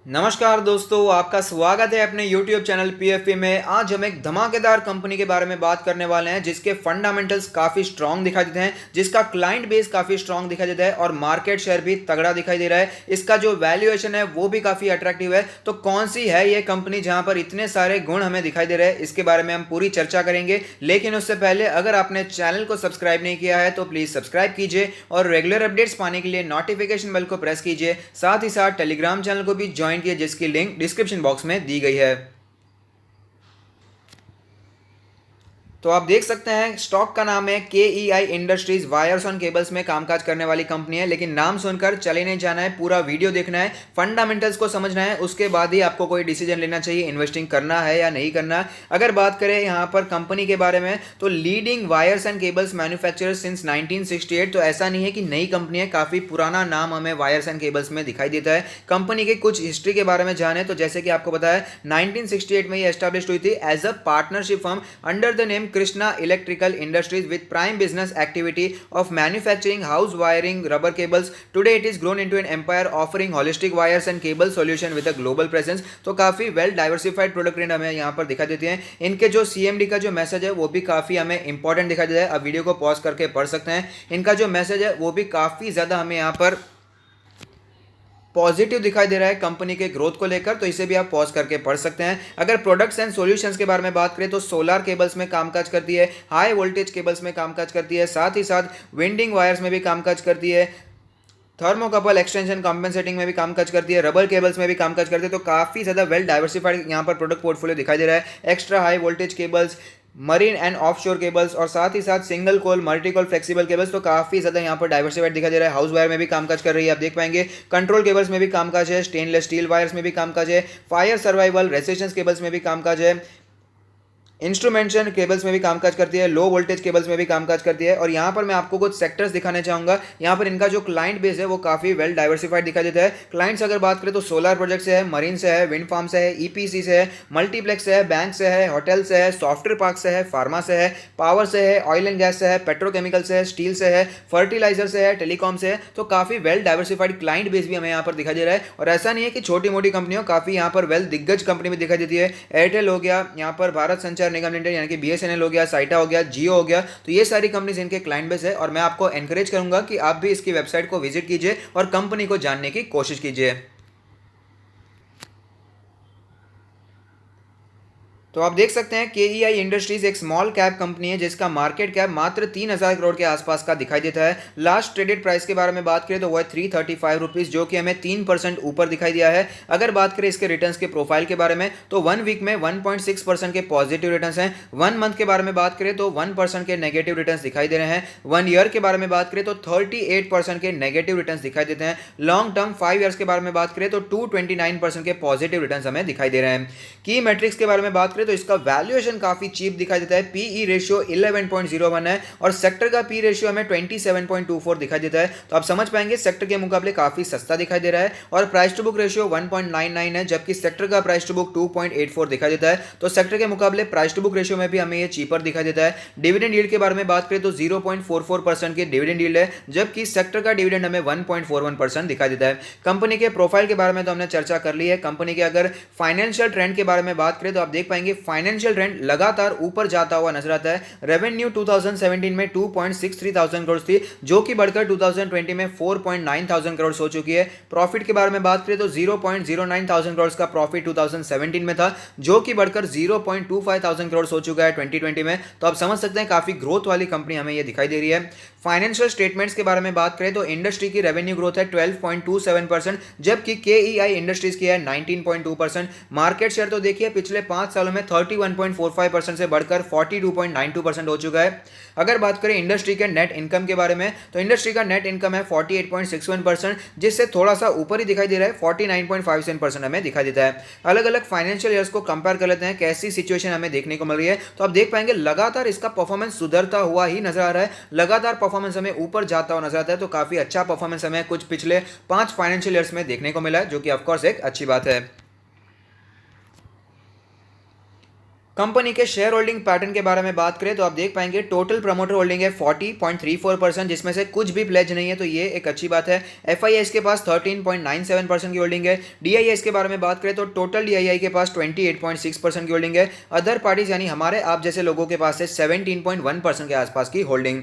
नमस्कार दोस्तों, आपका स्वागत है अपने YouTube चैनल PFP में। आज हम एक धमाकेदार कंपनी के बारे में बात करने वाले हैं जिसके फंडामेंटल्स काफ़ी स्ट्रांग दिखाई देते हैं, जिसका क्लाइंट बेस काफ़ी स्ट्रांग दिखाई देता है और मार्केट शेयर भी तगड़ा दिखाई दे रहा है। इसका जो वैल्यूएशन है वो भी काफ़ी अट्रैक्टिव है। तो कौन सी है ये कंपनी जहां पर इतने सारे गुण हमें दिखाई दे रहे हैं, इसके बारे में हम पूरी चर्चा करेंगे। लेकिन उससे पहले अगर आपने चैनल को सब्सक्राइब नहीं किया है तो प्लीज़ सब्सक्राइब कीजिए और रेगुलर अपडेट्स पाने के लिए नोटिफिकेशन बेल को प्रेस कीजिए। साथ ही साथ टेलीग्राम चैनल को भी ज्वाइन किए जिसकी लिंक डिस्क्रिप्शन बॉक्स में दी गई है। तो आप देख सकते हैं स्टॉक का नाम है KEI industries. Wires on cables में कामकाज करने वाली कंपनी है, लेकिन नाम सुनकर चले नहीं जाना है, पूरा वीडियो देखना है, फंडामेंटल्स को समझना है, उसके बाद ही आपको कोई डिसीजन लेना चाहिए इन्वेस्टिंग करना है या नहीं करना। अगर बात करें यहाँ पर कंपनी के बारे में तो leading wires and cables manufacturer since 1968। तो ऐसा नहीं है कि नई कंपनी है, काफ़ी पुराना नाम हमें वायर्स एंड केबल्स में दिखाई देता है। कंपनी के कुछ हिस्ट्री के बारे में जाने तो जैसे कि आपको पता है 1968 में ये एस्टैब्लिश हुई थी as a partnership firm under the name Krishna Electrical Industries with prime business activity of manufacturing house wiring rubber cables. Today it is grown into an empire offering holistic wires and cable solution with a global presence. तो काफ़ी well diversified product range हमें यहाँ पर दिखाई देती है। इनके जो CMD का जो मैसेज है वो भी काफ़ी हमें इंपॉर्टेंट दिखाई देता है। अब वीडियो को पॉज करके पढ़ सकते हैं। इनका जो मैसेज है वो भी काफ़ी ज़्यादा हमें यहाँ पर पॉजिटिव दिखाई दे रहा है कंपनी के ग्रोथ को लेकर, तो इसे भी आप पॉज करके पढ़ सकते हैं। अगर प्रोडक्ट्स एंड सॉल्यूशंस के बारे में बात करें तो सोलर केबल्स में कामकाज करती है, हाई वोल्टेज केबल्स में कामकाज करती है, साथ ही साथ विंडिंग वायर्स में भी कामकाज करती है, थर्मोकपल एक्सटेंशन कॉम्पेंसेटिंग में भी कामकाज करती है, रबर केबल्स में भी कामकाज करती है। तो काफ़ी ज़्यादा वेल डाइवर्सिफाइड यहाँ पर प्रोडक्ट पोर्टफोलियो दिखाई दे रहा है। Extra high voltage cables, marine and offshore cables और साथ ही साथ सिंगल कोल मल्टी कोल फ्लेक्सिबल केबल्स, तो काफ़ी ज़्यादा यहाँ पर डाइवर्सिफाइड दिखाई दे रहा है। हाउस वायर में भी कामकाज कर रही है, आप देख पाएंगे। कंट्रोल केबल्स में भी कामकाज है, स्टेनलेस स्टील वायर्स में भी कामकाज है, फायर सर्वाइवल रेसिस्टेंस केबल्स में भी कामकाज है, इंस्ट्रूमेंटेशन केबल्स में भी कामकाज करती है, लो वोल्टेज केबल्स में भी कामकाज करती है। और यहाँ पर मैं आपको कुछ सेक्टर्स दिखाने चाहूँगा। यहाँ पर इनका जो क्लाइंट बेस है वो काफ़ी वेल डाइवर्सिफाइड दिखाई देता है। क्लाइंट्स अगर बात करें तो सोलर प्रोजेक्ट से है, मरीन से है, विंड फार्म से है, EPC से है, मल्टीप्लेक्स से है, बैंक से है, होटल से है, सॉफ्टवेयर पार्क से है, फार्मा से है, पावर से है, ऑयल एंड गैस से है, पेट्रोकेमिकल से है, स्टील से है, फर्टिलाइजर से है, टेलीकॉम से है। तो काफ़ी वेल डाइवर्सिफाइड क्लाइंट बेस भी हमें यहाँ पर दिखाई दे रहा है। और ऐसा नहीं है कि छोटी मोटी कंपनियों, काफ़ी यहाँ पर वेल दिग्गज कंपनी भी दिखाई देती है। एयरटेल हो गया, यहाँ पर भारत संचार निगम लिमिटेड यानी कि BSNL हो गया, साइटा हो गया, जियो हो गया। तो ये सारी कंपनीज इनके क्लाइंट बेस है और मैं आपको एनकरेज करूंगा कि आप भी इसकी वेबसाइट को विजिट कीजिए और कंपनी को जानने की कोशिश कीजिए। तो आप देख सकते हैं KEI इंडस्ट्रीज एक स्मॉल कैप कंपनी है जिसका मार्केट कैप मात्र 3,000 करोड़ के आसपास का दिखाई देता है। लास्ट ट्रेडेड प्राइस के बारे में बात करें तो वह है 335 रुपीज़, जो कि हमें 3% ऊपर दिखाई दिया है। अगर बात करें इसके रिटर्न्स के प्रोफाइल के बारे में तो 1 वीक में 1.6% के पॉजिटिव रिटर्न्स हैं। 1 मंथ के बारे में बात करें तो 1% के नेगेटिव रिटर्न्स दिखाई दे रहे हैं। 1 ईयर के बारे में बात करें तो 38% के नेगेटिव रिटर्न्स दिखाई देते हैं। लॉन्ग टर्म 5 ईयर्स के बारे में बात करें तो 229% के पॉजिटिव रिटर्न्स हमें दिखाई दे रहे हैं। की मैट्रिक्स के बारे में बात करें तो इसका वैल्यूएशन काफी चीप दिखाई देता है। पीई रेशियो 11.01 है और सेक्टर का पी रेशियो हमें 27.24 दिखाई देता है। तो आप समझ पाएंगे सेक्टर के मुकाबले काफी सस्ता दिखाई दे रहा है। और प्राइस टू बुक रेशियो 1.99 है, जबकि सेक्टर का प्राइस टू बुक 2.84 दिखाई देता है। तो सेक्टर के मुकाबले प्राइस टू बुक रेशियो में भी हमें ये चीपर दिखाई देता है। डिविडेंड यील्ड के बारे में बात करें तो 0.44% की डिविडेंड यील्ड है, जबकि सेक्टर का डिविडेंड हमें 1.41% दिखाई देता है। कंपनी के प्रोफाइल के बारे में तो हमने चर्चा कर ली है। कंपनी के अगर फाइनेंशियल ट्रेंड के बारे में बात करें तो आप देख पाएंगे फाइनेंशियल ट्रेंड लगातार ऊपर जाता हुआ नजर आता है। रेवेन्यू 2017 में 2.63,000 करोड़ थी, जो कि बढ़कर 2020 में 4.9,000 करोड़ हो चुकी है। प्रॉफिट के बारे में बात करें तो 0.09,000 करोड़ का प्रॉफिट 2017 में था, जो कि बढ़कर 0.25,000 करोड़ हो चुका है 2020 में। तो आप समझ सकते हैं काफी ग्रोथ वाली कंपनी हमें यह दिखाई दे रही है। फाइनेंशियल स्टेटमेंट्स के बारे में बात करें तो इंडस्ट्री की रेवेन्यू ग्रोथ है 12.27%, जबकि KEI इंडस्ट्रीज की है 19.2%। मार्केट शेयर तो देखिए पिछले 5 सालों में 31.45% से बढ़कर 42.92% हो चुका है। अगर बात करें इंडस्ट्री के नेट इनकम के बारे में तो इंडस्ट्री का नेट इनकम है 48.61%, जिससे थोड़ा सा ऊपर ही दिखाई दे रहा है। 49.57% हमें दिखाई देता है। अलग अलग फाइनेंशियल ईयर्स को कंपेयर कर लेते हैं, कैसी सिचुएशन हमें देखने को मिल रही है। तो आप देख पाएंगे लगातार इसका परफॉर्मेंस सुधरता हुआ ही नजर आ रहा है, लगातार परफॉर्मेंस हमें ऊपर जाता हुआ नजर आता है। तो काफी अच्छा परफॉर्मेंस हमें कुछ पिछले 5 फाइनेंशियल ईयर्स में देखने को मिला है, जो कि ऑफकोर्स एक अच्छी बात है। कंपनी के शेयर होल्डिंग पैटर्न के बारे में बात करें तो आप देख पाएंगे टोटल प्रमोटर होल्डिंग है 40.34%, जिसमें से कुछ भी प्लेज नहीं है, तो ये एक अच्छी बात है। एफआईआई के पास 13.97% की होल्डिंग है। डीआईआई के बारे में बात करें तो टोटल डीआईआई के पास 28.6% की होल्डिंग है। अदर पार्टीज यानी हमारे आप जैसे लोगों के पास है 17.1% के आसपास की होल्डिंग।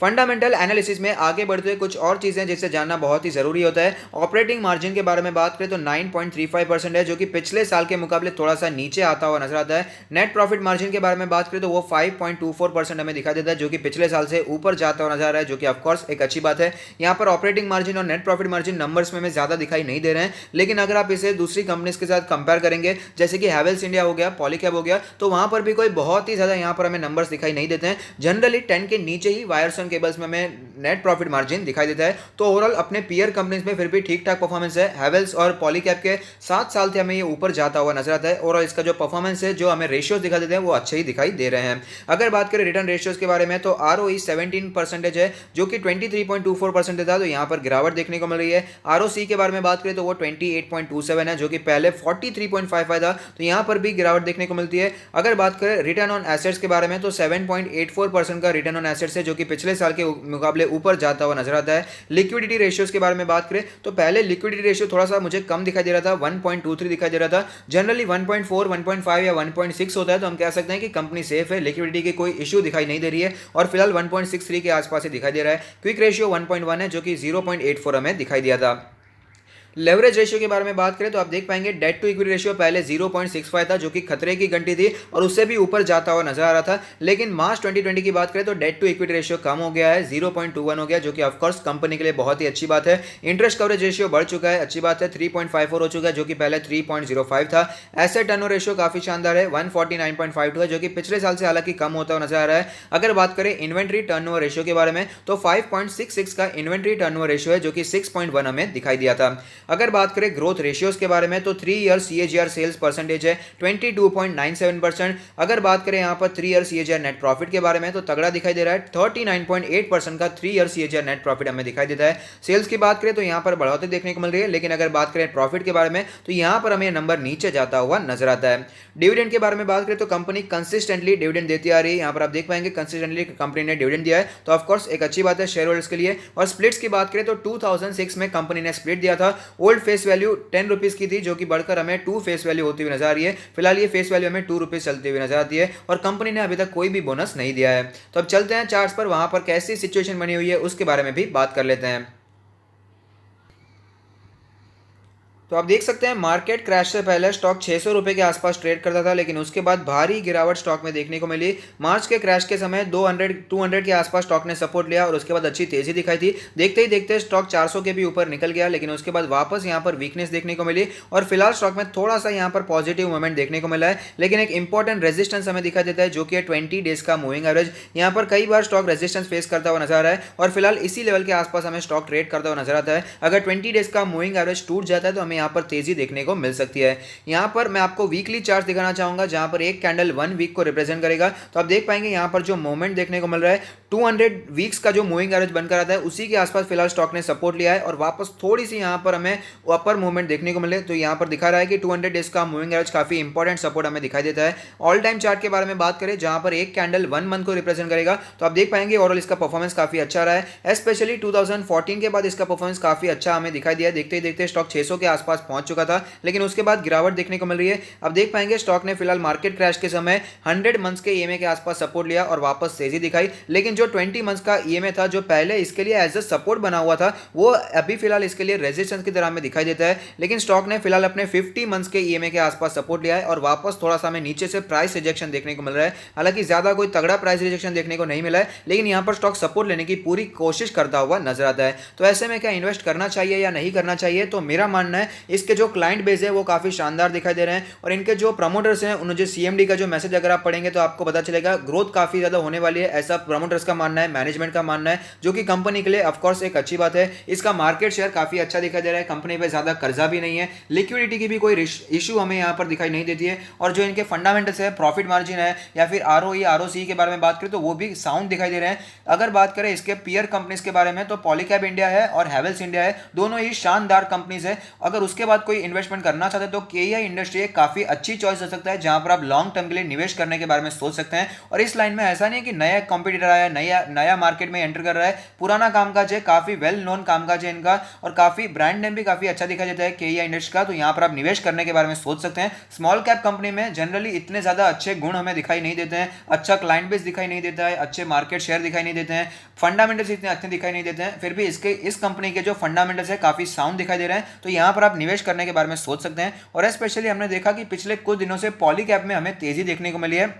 फंडामेंटल एनालिसिस में आगे बढ़ते हुए कुछ और चीज़ें जिससे जानना बहुत ही ज़रूरी होता है। ऑपरेटिंग मार्जिन के बारे में बात करें तो 9.35% है, जो कि पिछले साल के मुकाबले थोड़ा सा नीचे आता हुआ नजर आता है। नेट प्रॉफिट मार्जिन के बारे में बात करें तो वो 5.24% हमें दिखाई देता है, जो कि पिछले साल से ऊपर जाता हुआ नजर आ रहा है, जो कि ऑफकोर्स एक अच्छी बात है। यहाँ पर ऑपरेटिंग मार्जिन और नेट प्रॉफिट मार्जिन नंबर्स में हमें ज़्यादा दिखाई नहीं दे रहे हैं, लेकिन अगर आप इसे दूसरी कंपनीज के साथ कंपेयर करेंगे, जैसे कि हैवेल्स इंडिया हो गया, पॉलीकैब हो गया, तो वहाँ पर भी कोई बहुत ही ज़्यादा यहाँ पर हमें नंबर्स दिखाई नहीं देते हैं। जनरली 10 के नीचे ही वायरसन केबल्स में हमें नेट प्रॉफिट मार्जिन दिखाई देता है। तो ओवरऑल अपने पीयर कंपनीज में फिर भी ठीक ठाक परफॉर्मेंस है। हैवेल्स और पॉलीकैब के 7 साल से हमें ये ऊपर जाता हुआ नजर आता है। ओवरऑल इसका जो परफॉर्मेंस है, जो हमें रेशियोज दिखाई देते हैं, वो अच्छे ही दिखाई दे रहे हैं। अगर बात करें रिटर्न रेशियोज के बारे में तो ROE 17% है, जो कि 23.24% था, तो यहाँ पर गिरावट देखने को मिल रही है। ROC के बारे में बात करें तो वो 28.27 है, जो कि पहले 43.55 था, तो यहाँ पर भी गिरावट देखने को मिलती है। अगर बात करें रिटर्न ऑन एसेट्स के बारे में तो 7.84% का रिटर्न ऑन एसेट्स है, जो कि पिछले साल के मुकाबले ऊपर जाता हुआ नजर आता है। लिक्विडिटी रेशियोज के बारे में बात करें तो पहले लिक्विडिटी रेशियो थोड़ा सा मुझे कम दिखाई दे रहा था, 1.23 दिखाई दे रहा था। जनरली 1.4, 1.5 या 1.6 होता है, तो हम कह सकते हैं कि कंपनी सेफ है, लिक्विडिटी की कोई इश्यू दिखाई नहीं दे रही है, और फिलहाल 1.63 के आसपास ही दिखाई दे रहा है। क्विक रेशियो 1.1 है, जो कि 0.84 हमें दिखाई दिया था। लेवरेज रेशियो के बारे में बात करें तो आप देख पाएंगे डेट टू इक्विटी रेशियो पहले 0.65 था, जो कि खतरे की घंटी थी और उससे भी ऊपर जाता हुआ नजर आ रहा था। लेकिन मार्च 2020 की बात करें तो डेट टू इक्विटी रेशियो कम हो गया है, 0.21 हो गया, जो कि ऑफकोर्स कंपनी के लिए बहुत ही अच्छी बात है। इंटरेस्ट कवरेज रेशियो बढ़ चुका है, अच्छी बात है, 3.54 हो चुका है, जो कि पहले 3.05 था। एसेट टर्नओवर रेशियो काफी शानदार है, 149.52 है, जो कि पिछले साल से हालांकि कम होता हुआ नजर आ रहा है। अगर बात करें इन्वेंट्री टर्नओवर रेशियो के बारे में तो 5.66 का इन्वेंट्री टर्नओवर रेशियो है, जो कि 6.1 हमें दिखाई दिया था। अगर बात करें ग्रोथ रेशियोज के बारे में तो 3 ईयर CAGR सेल्स परसेंटेज है 22.97%। अगर बात करें यहाँ पर 3 ईयर CAGR नेट प्रॉफिट के बारे में तो तगड़ा दिखाई दे रहा है, 39.8% का 3 ईयर CAGR नेट प्रॉफिट हमें दिखाई देता है। सेल्स की बात करें तो यहाँ पर बढ़ोतरी देखने को मिल रही है, लेकिन अगर बात करें प्रॉफिट के बारे में तो यहाँ पर हमें नंबर नीचे जाता हुआ नजर आता है। डिविडेंड के बारे में बात करें तो कंपनी कंसिस्टेंटली डिविडेंड देती आ रही है, यहाँ पर आप देख पाएंगे कंसिस्टेंटली कंपनी ने डिविडेंड दिया है, तो ऑफकोर्स एक अच्छी बात है शेयर होल्डर्स के लिए। और स्प्लिट्स की बात करें तो 2006 में कंपनी ने स्प्लिट दिया था। ओल्ड फेस वैल्यू 10 रुपीज की थी, जो कि बढ़कर हमें 2 फेस वैल्यू होती हुई नजर आ रही है। फिलहाल ये फेस वैल्यू हमें 2 रुपीज चलती हुई नजर आती है और कंपनी ने अभी तक कोई भी बोनस नहीं दिया है। तो अब चलते हैं चार्ट्स पर, वहां पर कैसी सिचुएशन बनी हुई है उसके बारे में भी बात कर लेते हैं। तो आप देख सकते हैं मार्केट क्रैश से पहले स्टॉक 600 रुपए के आसपास ट्रेड करता था, लेकिन उसके बाद भारी गिरावट स्टॉक में देखने को मिली। मार्च के क्रैश के समय 200 के आसपास स्टॉक ने सपोर्ट लिया और उसके बाद अच्छी तेजी दिखाई थी। देखते ही देखते स्टॉक 400 के भी ऊपर निकल गया, लेकिन उसके बाद वापस यहाँ पर वीकनेस देखने को मिली और फिलहाल स्टॉक में थोड़ा सा यहाँ पर पॉजिटिव मूवमेंट देखने को मिला है। लेकिन एक इंपॉर्टेंट रेजिस्टेंस हमें दिखाई देता है, जो कि 20 डेज का मूविंग एवरेज। यहाँ पर कई बार स्टॉक रेजिस्टेंस फेस करता हुआ नजर आ रहा है और फिलहाल इसी लेवल के आसपास हमें स्टॉक ट्रेड करता हुआ नजर आता है। अगर 20 डेज का मूविंग एवरेज टूट जाता है तो हमें यहाँ पर तेजी देखने को मिल सकती है। यहां पर मैं आपको वीकली चार्ट दिखाना चाहूंगा, जहां पर एक कैंडल 1 वीक को रिप्रेजेंट करेगा। तो आप देख पाएंगे यहां पर जो मूवमेंट देखने को मिल रहा है 200 वीक्स का जो मूविंग एवरेज बनकर आता है, उसी के आसपास फिलहाल स्टॉक ने सपोर्ट लिया है और वापस थोड़ी सी यहां पर हमें अपर मूवमेंट देखने को मिले। तो यहां पर दिखा रहा है कि 200 डेज का मूविंग एवरेज काफी इंपॉर्टेंट सपोर्ट हमें दिखाई देता है। ऑल टाइम चार्ट के बारे में बात करें, जहां पर एक कैंडल 1 मंथ को रिप्रेजेंट करेगा, तो आप देख पाएंगे ओवरऑल इसका परफॉर्मेंस काफी अच्छा रहा है। स्पेशली 2014 के बाद इसका परफॉर्मेंस काफी अच्छा हमें दिखाई दिया। देखते ही देखते स्टॉक 600 के आसपास पहुंच चुका था, लेकिन उसके बाद गिरावट देखने को मिल रही है। अब देख पाएंगे स्टॉक ने फिलहाल मार्केट क्रैश के समय 100 मंथ्स के ईएमए के आसपास सपोर्ट लिया और वापस तेजी दिखाई। लेकिन जो 20 मंथ्स का ईएमए था, जो पहले इसके लिए एज अ सपोर्ट बना हुआ था, वो अभी फिलहाल इसके लिए रेजिस्टेंस की तरह में दिखाई देता है। लेकिन स्टॉक ने फिलहाल अपने 50 मंथ्स के ईएमए के आसपास सपोर्ट लिया है और वापस थोड़ा सा हमें नीचे से प्राइस रिजेक्शन देखने को मिल रहा है। हालांकि ज्यादा कोई तगड़ा प्राइस रिजेक्शन देखने को नहीं मिला है, लेकिन यहां पर स्टॉक सपोर्ट लेने की पूरी कोशिश करता हुआ नजर आता है। तो ऐसे में क्या इन्वेस्ट करना चाहिए या नहीं करना चाहिए? तो मेरा मानना है इसके जो क्लाइंट बेस है वो काफी शानदार दिखाई दे रहे हैं और इनके जो प्रमोटर्स हैं, उन्होंने CMD का जो मैसेज अगर आप पढ़ेंगे तो आपको पता चलेगा ग्रोथ काफी ज्यादा होने वाली है, ऐसा प्रमोटर्स का मानना है, मैनेजमेंट का मानना है, जो कि कंपनी के लिए ऑफ कोर्स एक अच्छी बात है। इसका मार्केट शेयर काफी अच्छा दिखाई दे रहा है, कंपनी पे ज्यादा कर्जा भी नहीं है, लिक्विडिटी की भी कोई इशू हमें यहाँ पर दिखाई नहीं देती है और जो इनके फंडामेंटल्स है, प्रॉफिट मार्जिन है या फिर ROE ROC के बारे में बात करें तो वो भी साउंड दिखाई दे रहे हैं। अगर बात करें इसके पीयर कंपनीज के बारे में तो पॉलीकैब इंडिया है और हैवेल्स इंडिया है, दोनों ही शानदार कंपनीज है। अगर अगर उसके बाद कोई इन्वेस्टमेंट करना चाहते हैं तो केईआई इंडस्ट्री एक काफ़ी अच्छी चॉइस हो सकता है, जहां पर आप लॉन्ग टर्म के लिए निवेश करने के बारे में सोच सकते हैं। और इस लाइन में ऐसा नहीं है कि नया कॉम्पिटिटर आया, नया नया मार्केट में एंटर कर रहा है, पुराना कामकाज है, काफ़ी वेल नोन कामकाज है इनका, और काफ़ी ब्रांड नेम भी काफ़ी अच्छा दिखाई देता है केईआई इंडस्ट्री का। तो यहाँ पर आप निवेश करने के बारे में सोच सकते हैं। स्मॉल कैप कंपनी में जनरली इतने ज़्यादा अच्छे गुण हमें दिखाई नहीं देते हैं, अच्छा क्लाइंट बेस दिखाई नहीं देता है, अच्छे मार्केट शेयर दिखाई नहीं देते हैं, फंडामेंटल्स इतने अच्छे दिखाई नहीं देते हैं। फिर भी इस कंपनी के जो फंडामेंटल्स है काफ़ी साउंड दिखाई दे रहे हैं, तो यहाँ पर आप निवेश करने के बारे में सोच सकते हैं। और स्पेशली हमने देखा कि पिछले कुछ दिनों से पॉली कैप में हमें तेजी देखने को मिली है।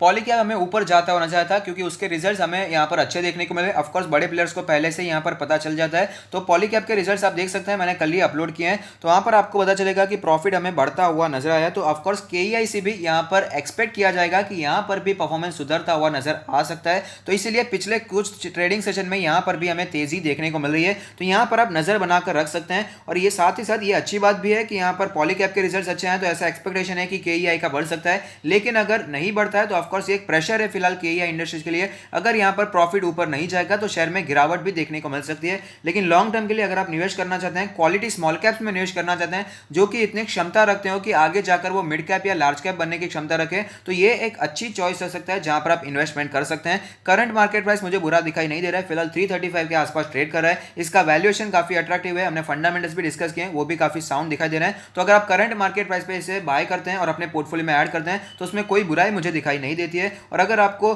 पॉली कैप हमें ऊपर जाता हुआ नजर आता है क्योंकि उसके रिजल्ट्स हमें यहाँ पर अच्छे देखने को मिले। ऑफकोर्स बड़े प्लेयर्स को पहले से यहाँ पर पता चल जाता है, तो पॉली कैप के रिजल्ट्स आप देख सकते हैं, मैंने कल ही अपलोड किए हैं, तो वहाँ पर आपको पता चलेगा कि प्रॉफिट हमें बढ़ता हुआ नजर आया। तो ऑफकोर्स केईआई से भी यहाँ पर एक्सपेक्ट किया जाएगा कि यहाँ पर भी परफॉर्मेंस सुधरता हुआ नजर आ सकता है। तो इसीलिए पिछले कुछ ट्रेडिंग सेशन में यहाँ पर भी हमें तेजी देखने को मिल रही है, तो यहाँ पर आप नजर बनाकर रख सकते हैं। और ये साथ ही साथ ये अच्छी बात भी है कि यहाँ पर पॉली कैप के रिजल्ट्स अच्छे हैं, तो ऐसा एक्सपेक्टेशन है कि केईआई का बढ़ सकता है। लेकिन अगर नहीं बढ़ता है तो ऑफकोर्स एक प्रेशर है फिलहाल केईआई इंडस्ट्रीज के लिए। अगर यहां पर प्रॉफिट ऊपर नहीं जाएगा तो शेयर में गिरावट भी देखने को मिल सकती है। लेकिन लॉन्ग टर्म के लिए अगर आप निवेश करना चाहते हैं, क्वालिटी स्मॉल कैप्स में निवेश करना चाहते हैं जो कि इतनी क्षमता रखते हो कि आगे जाकर वो मिड कैप या लार्ज कैप बनने की क्षमता रखे, तो ये एक अच्छी चॉइस हो सकता है जहां पर आप इन्वेस्टमेंट कर सकते हैं। करंट मार्केट प्राइस मुझे बुरा दिखाई नहीं दे रहा है, फिलहाल 335 के आसपास ट्रेड कर रहा है। इसका वैल्यूएशन काफी अट्रैक्टिव है, हमने फंडामेंटल्स भी डिस्कस किए हैं, वो भी काफी साउंड दिखाई दे रहे हैं। तो अगर आप करंट मार्केट प्राइस पे इसे बाय करते हैं और अपने पोर्टफोलियो में ऐड करते हैं तो उसमें कोई बुराई मुझे दिखाई नहीं देती है। और अगर आपको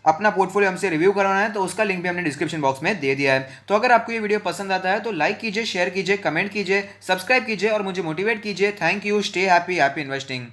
अपना पोर्टफोलियो हमसे रिव्यू करवाना है तो उसका लिंक भी हमने डिस्क्रिप्शन बॉक्स में दे दिया है। तो अगर आपको ये वीडियो पसंद आता है तो लाइक कीजिए, शेयर कीजिए, कमेंट कीजिए, सब्सक्राइब कीजिए और मुझे मोटिवेट कीजिए। Thank you, stay happy, happy investing.